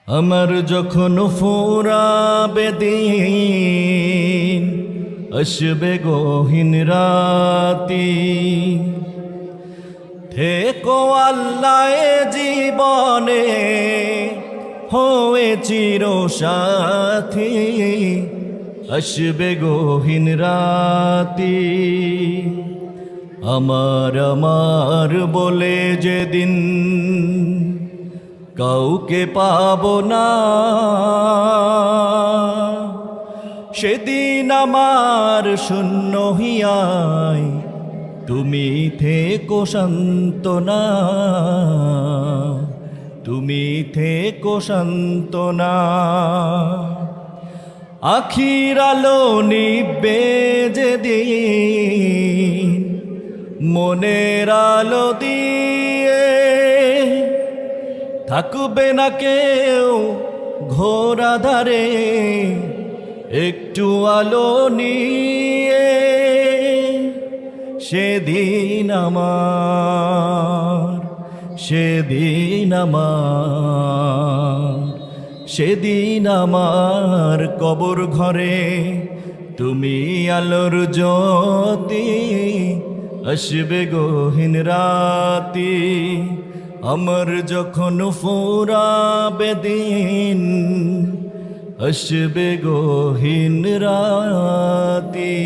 আমার যখন ফুরাবে দিন, আসবে গহীন রাতি, থেকো আল্লাহ এ জীবনে হয়ে চির সাথী, আসবে গহীন রাতি। আমার আমার বলে যেদিন কাউকে পাবো না, সেদিন আমার শূন্য হিয়ায় তুমি থেকো সান্ত্বনা, তুমি থেকো সান্ত্বনা। আখির আলো নিবে যেদিন মনের আলো দিয়ে, থাকবে না কেউ ঘোর আঁধারে একটু আলো নিয়ে। সেদিন আমার, সেদিন আমার, সেদিন আমার কবর ঘরে তুমি আলোর জ্যোতি, আসবে গহীন রাতি। আমার যখন ফুরাবে দিন, আসবে গহীন রাতি।